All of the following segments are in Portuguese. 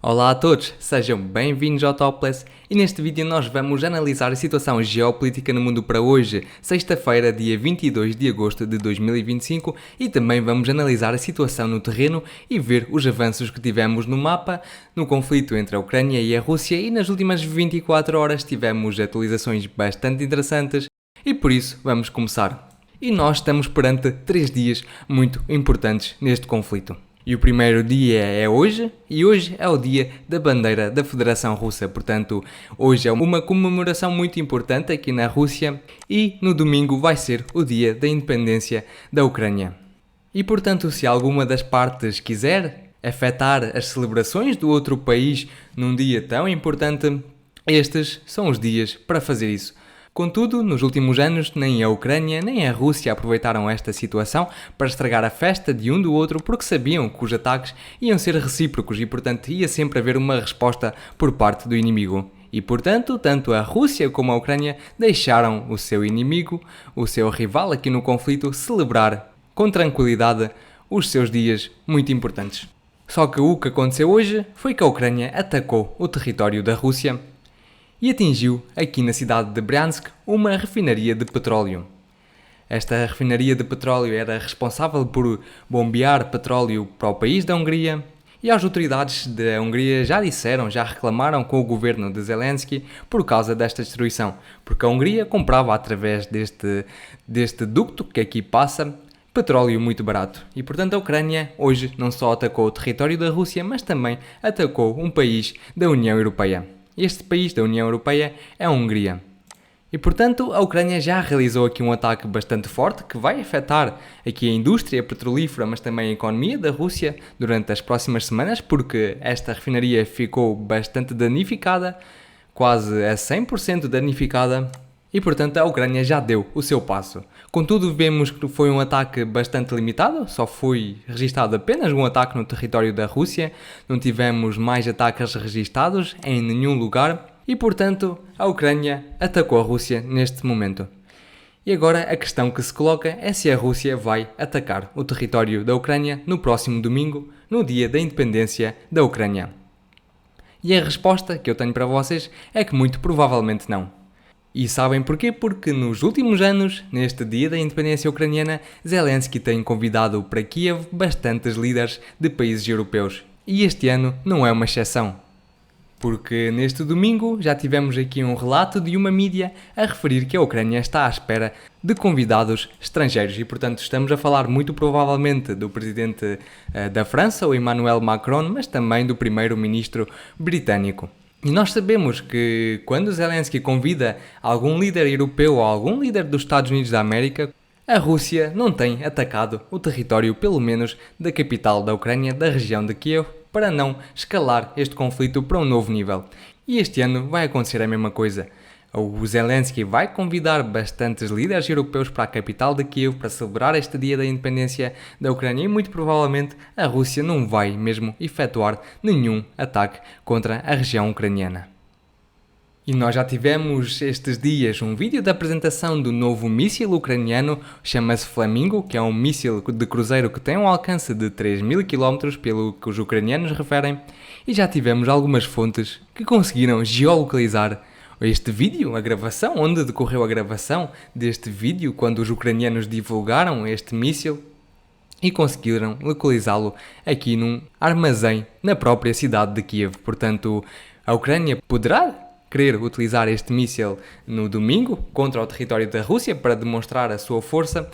Olá a todos, sejam bem-vindos ao Topless e neste vídeo nós vamos analisar a situação geopolítica no mundo para hoje, sexta-feira, dia 22 de agosto de 2025 e também vamos analisar a situação no terreno e ver os avanços que tivemos no mapa, no conflito entre a Ucrânia e a Rússia e nas últimas 24 horas tivemos atualizações bastante interessantes e por isso vamos começar. E nós estamos perante 3 dias muito importantes neste conflito. E o primeiro dia é hoje, e hoje é o dia da bandeira da Federação Russa. Portanto, hoje é uma comemoração muito importante aqui na Rússia e no domingo vai ser o dia da independência da Ucrânia. E portanto, se alguma das partes quiser afetar as celebrações do outro país num dia tão importante, estes são os dias para fazer isso. Contudo, nos últimos anos, nem a Ucrânia nem a Rússia aproveitaram esta situação para estragar a festa de um do outro porque sabiam que os ataques iam ser recíprocos e, portanto, ia sempre haver uma resposta por parte do inimigo. E, portanto, tanto a Rússia como a Ucrânia deixaram o seu inimigo, o seu rival aqui no conflito, celebrar com tranquilidade os seus dias muito importantes. Só que o que aconteceu hoje foi que a Ucrânia atacou o território da Rússia e atingiu, aqui na cidade de Bryansk, uma refinaria de petróleo. Esta refinaria de petróleo era responsável por bombear petróleo para o país da Hungria e as autoridades da Hungria já reclamaram com o governo de Zelensky por causa desta destruição, porque a Hungria comprava através deste ducto que aqui passa petróleo muito barato. E portanto a Ucrânia hoje não só atacou o território da Rússia, mas também atacou um país da União Europeia. Este país da União Europeia é a Hungria. E portanto a Ucrânia já realizou aqui um ataque bastante forte que vai afetar aqui a indústria petrolífera, mas também a economia da Rússia durante as próximas semanas, porque esta refinaria ficou bastante danificada, quase a 100% danificada, e portanto a Ucrânia já deu o seu passo. Contudo, vemos que foi um ataque bastante limitado, só foi registado apenas um ataque no território da Rússia, não tivemos mais ataques registados em nenhum lugar e portanto a Ucrânia atacou a Rússia neste momento. E agora a questão que se coloca é se a Rússia vai atacar o território da Ucrânia no próximo domingo, no dia da independência da Ucrânia. E a resposta que eu tenho para vocês é que muito provavelmente não. E sabem porquê? Porque nos últimos anos, neste dia da independência ucraniana, Zelensky tem convidado para Kiev bastantes líderes de países europeus. E este ano não é uma exceção. Porque neste domingo já tivemos aqui um relato de uma mídia a referir que a Ucrânia está à espera de convidados estrangeiros. E portanto estamos a falar muito provavelmente do presidente da França, o Emmanuel Macron, mas também do primeiro-ministro britânico. E nós sabemos que quando Zelensky convida algum líder europeu ou algum líder dos Estados Unidos da América, a Rússia não tem atacado o território, pelo menos da capital da Ucrânia, da região de Kiev, para não escalar este conflito para um novo nível. E este ano vai acontecer a mesma coisa. O Zelensky vai convidar bastantes líderes europeus para a capital de Kiev para celebrar este dia da independência da Ucrânia e muito provavelmente a Rússia não vai mesmo efetuar nenhum ataque contra a região ucraniana. E nós já tivemos estes dias um vídeo da apresentação do novo míssil ucraniano, chama-se Flamingo, que é um míssil de cruzeiro que tem um alcance de 3.000 km, pelo que os ucranianos referem, e já tivemos algumas fontes que conseguiram geolocalizar este vídeo, a gravação, onde decorreu a gravação deste vídeo, quando os ucranianos divulgaram este míssil e conseguiram localizá-lo aqui num armazém na própria cidade de Kiev. Portanto, a Ucrânia poderá querer utilizar este míssil no domingo contra o território da Rússia para demonstrar a sua força.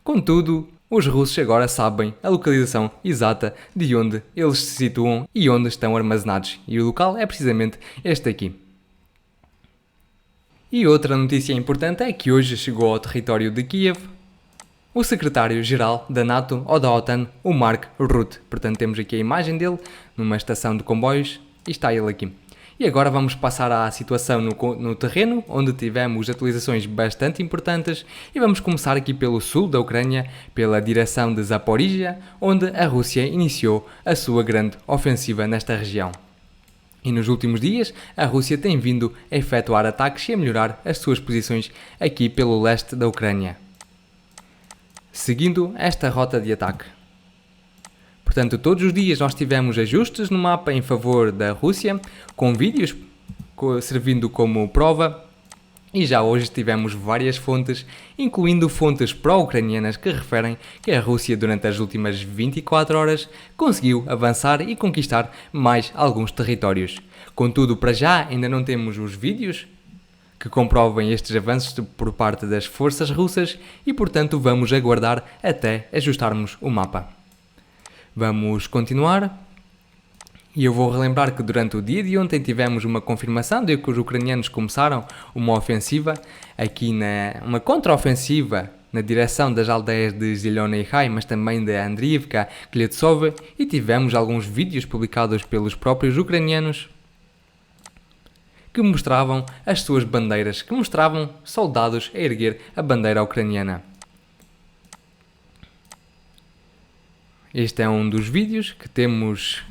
Contudo, os russos agora sabem a localização exata de onde eles se situam e onde estão armazenados. E o local é precisamente este aqui. E outra notícia importante é que hoje chegou ao território de Kiev o secretário-geral da NATO ou da OTAN, o Mark Rutte. Portanto, temos aqui a imagem dele numa estação de comboios e está ele aqui. E agora vamos passar à situação no terreno, onde tivemos atualizações bastante importantes e vamos começar aqui pelo sul da Ucrânia, pela direção de Zaporizhia, onde a Rússia iniciou a sua grande ofensiva nesta região. E nos últimos dias, a Rússia tem vindo a efetuar ataques e a melhorar as suas posições aqui pelo leste da Ucrânia, seguindo esta rota de ataque. Portanto, todos os dias nós tivemos ajustes no mapa em favor da Rússia, com vídeos servindo como prova, e já hoje tivemos várias fontes, incluindo fontes pró-ucranianas que referem que a Rússia durante as últimas 24 horas conseguiu avançar e conquistar mais alguns territórios. Contudo, para já ainda não temos os vídeos que comprovem estes avanços por parte das forças russas e, portanto, vamos aguardar até ajustarmos o mapa. Vamos continuar. E eu vou relembrar que durante o dia de ontem tivemos uma confirmação de que os ucranianos começaram uma ofensiva, uma contraofensiva na direção das aldeias de Zilona e Rai, mas também de Andriivka, Kletsov, e tivemos alguns vídeos publicados pelos próprios ucranianos que mostravam as suas bandeiras, que mostravam soldados a erguer a bandeira ucraniana. Este é um dos vídeos que temos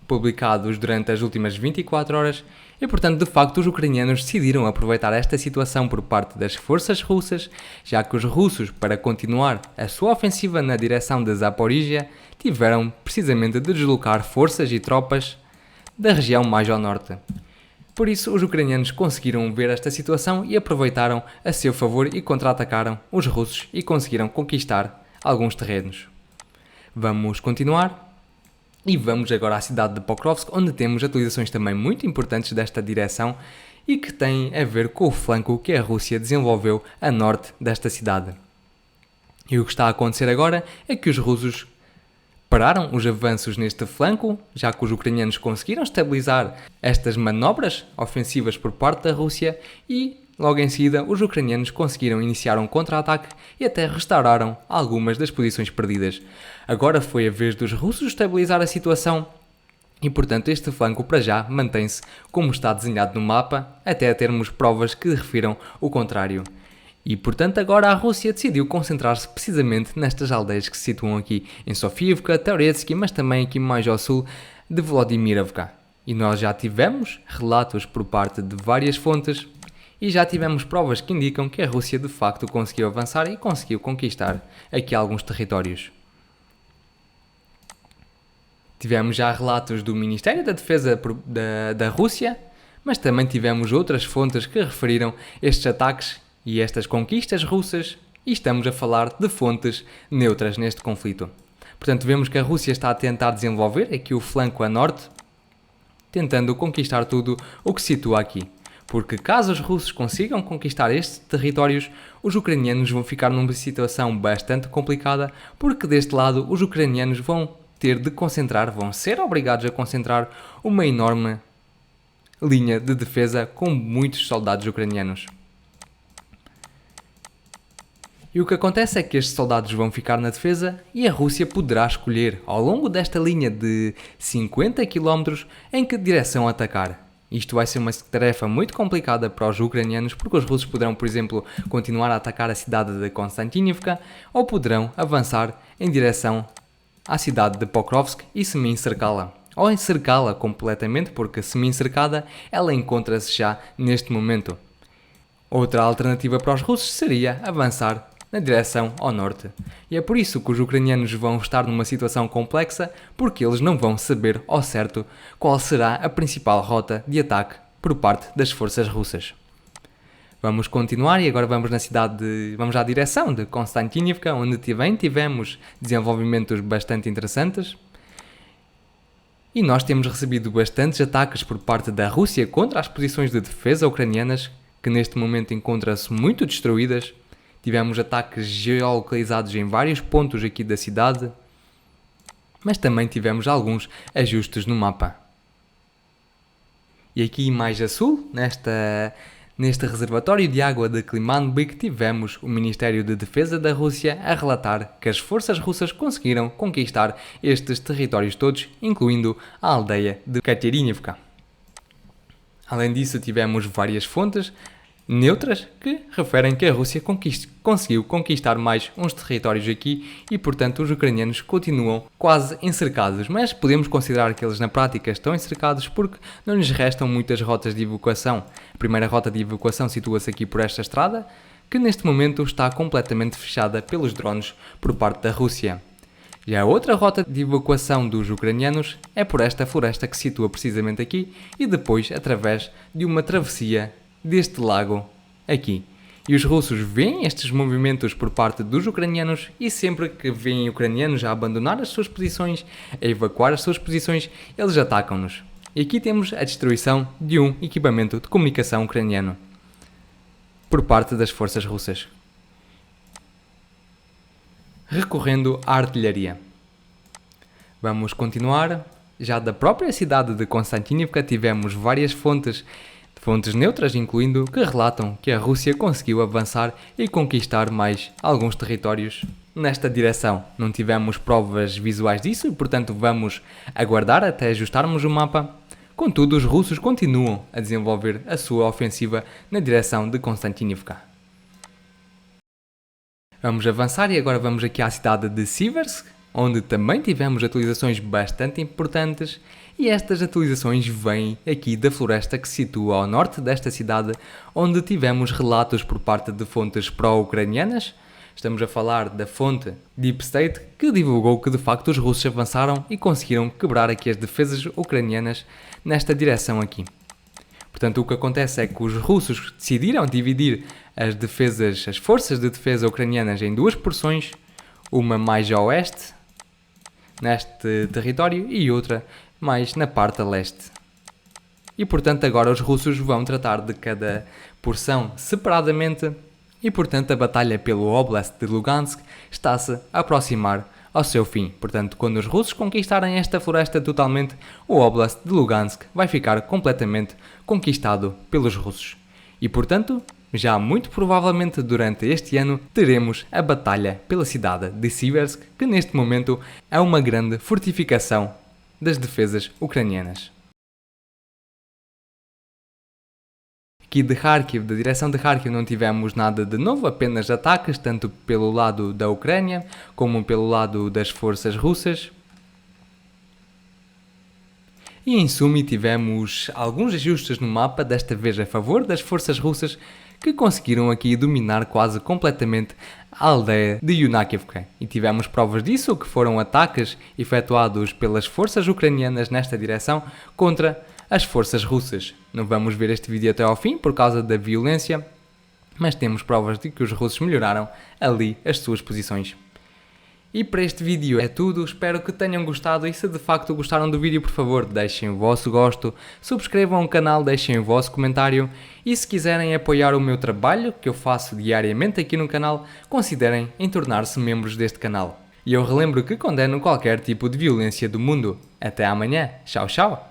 publicados durante as últimas 24 horas e, portanto, de facto, os ucranianos decidiram aproveitar esta situação por parte das forças russas, já que os russos, para continuar a sua ofensiva na direção de Zaporizhia, tiveram precisamente de deslocar forças e tropas da região mais ao norte. Por isso, os ucranianos conseguiram ver esta situação e aproveitaram a seu favor e contra-atacaram os russos e conseguiram conquistar alguns terrenos. Vamos continuar. E vamos agora à cidade de Pokrovsk, onde temos atualizações também muito importantes desta direção e que têm a ver com o flanco que a Rússia desenvolveu a norte desta cidade. E o que está a acontecer agora é que os russos pararam os avanços neste flanco, já que os ucranianos conseguiram estabilizar estas manobras ofensivas por parte da Rússia e, logo em seguida, os ucranianos conseguiram iniciar um contra-ataque e até restauraram algumas das posições perdidas. Agora foi a vez dos russos estabilizar a situação e, portanto, este flanco para já mantém-se como está desenhado no mapa, até termos provas que refiram o contrário. E, portanto, agora a Rússia decidiu concentrar-se precisamente nestas aldeias que se situam aqui em Sofiivka, Teoretsky, mas também aqui mais ao sul de Vladimirovka. E nós já tivemos relatos por parte de várias fontes e já tivemos provas que indicam que a Rússia de facto conseguiu avançar e conseguiu conquistar aqui alguns territórios. Tivemos já relatos do Ministério da Defesa da Rússia, mas também tivemos outras fontes que referiram estes ataques e estas conquistas russas, e estamos a falar de fontes neutras neste conflito. Portanto, vemos que a Rússia está a tentar desenvolver aqui o flanco a norte, tentando conquistar tudo o que se situa aqui. Porque caso os russos consigam conquistar estes territórios, os ucranianos vão ficar numa situação bastante complicada, porque deste lado os ucranianos vão ser obrigados a concentrar uma enorme linha de defesa com muitos soldados ucranianos. E o que acontece é que estes soldados vão ficar na defesa e a Rússia poderá escolher, ao longo desta linha de 50 km, em que direção atacar. Isto vai ser uma tarefa muito complicada para os ucranianos, porque os russos poderão, por exemplo, continuar a atacar a cidade de Konstantinivka ou poderão avançar em direção à cidade de Pokrovsk e semi-encercá-la. Ou encercá-la completamente, porque semi-encercada ela encontra-se já neste momento. Outra alternativa para os russos seria avançar na direção ao norte. E é por isso que os ucranianos vão estar numa situação complexa, porque eles não vão saber ao certo qual será a principal rota de ataque por parte das forças russas. Vamos continuar e agora vamos vamos à direção de Konstantinivka, onde também tivemos desenvolvimentos bastante interessantes. E nós temos recebido bastantes ataques por parte da Rússia contra as posições de defesa ucranianas, que neste momento encontram-se muito destruídas. Tivemos ataques geolocalizados em vários pontos aqui da cidade, mas também tivemos alguns ajustes no mapa. E aqui mais a sul, neste reservatório de água de Klimanbyk, tivemos o Ministério de Defesa da Rússia a relatar que as forças russas conseguiram conquistar estes territórios todos, incluindo a aldeia de Katerinivka. Além disso, tivemos várias fontes neutras que referem que a Rússia conseguiu conquistar mais uns territórios aqui e, portanto, os ucranianos continuam quase encercados, mas podemos considerar que eles na prática estão encercados porque não lhes restam muitas rotas de evacuação. A primeira rota de evacuação situa-se aqui por esta estrada, que neste momento está completamente fechada pelos drones por parte da Rússia. Já a outra rota de evacuação dos ucranianos é por esta floresta que se situa precisamente aqui e depois através de uma travessia deste lago aqui. E os russos veem estes movimentos por parte dos ucranianos e sempre que veem ucranianos a abandonar as suas posições, a evacuar as suas posições, eles atacam-nos. E aqui temos a destruição de um equipamento de comunicação ucraniano por parte das forças russas. Recorrendo à artilharia. Vamos continuar. Já da própria cidade de Konstantinivka tivemos várias fontes neutras, incluindo, que relatam que a Rússia conseguiu avançar e conquistar mais alguns territórios nesta direção. Não tivemos provas visuais disso e, portanto, vamos aguardar até ajustarmos o mapa. Contudo, os russos continuam a desenvolver a sua ofensiva na direção de Konstantinivka. Vamos avançar e agora vamos aqui à cidade de Siversk, onde também tivemos atualizações bastante importantes, e estas atualizações vêm aqui da floresta que se situa ao norte desta cidade, onde tivemos relatos por parte de fontes pró-ucranianas. Estamos a falar da fonte Deep State, que divulgou que de facto os russos avançaram e conseguiram quebrar aqui as defesas ucranianas nesta direção aqui. Portanto, o que acontece é que os russos decidiram dividir as forças de defesa ucranianas em duas porções, uma mais a oeste, neste território, e outra mais na parte a leste. E, portanto, agora os russos vão tratar de cada porção separadamente e, portanto, a batalha pelo Oblast de Lugansk está-se a aproximar ao seu fim. Portanto, quando os russos conquistarem esta floresta totalmente, o Oblast de Lugansk vai ficar completamente conquistado pelos russos. E, portanto, já muito provavelmente durante este ano teremos a batalha pela cidade de Siversk, que neste momento é uma grande fortificação das defesas ucranianas. Aqui de Kharkiv, da direção de Kharkiv, não tivemos nada de novo, apenas ataques, tanto pelo lado da Ucrânia como pelo lado das forças russas. E em Sumy tivemos alguns ajustes no mapa, desta vez a favor das forças russas, que conseguiram aqui dominar quase completamente a aldeia de Yunakivka. E tivemos provas disso, que foram ataques efetuados pelas forças ucranianas nesta direção contra as forças russas. Não vamos ver este vídeo até ao fim por causa da violência, mas temos provas de que os russos melhoraram ali as suas posições. E para este vídeo é tudo, espero que tenham gostado e se de facto gostaram do vídeo, por favor deixem o vosso gosto, subscrevam o canal, deixem o vosso comentário e se quiserem apoiar o meu trabalho que eu faço diariamente aqui no canal, considerem em tornar-se membros deste canal. E eu relembro que condeno qualquer tipo de violência do mundo. Até amanhã, tchau tchau!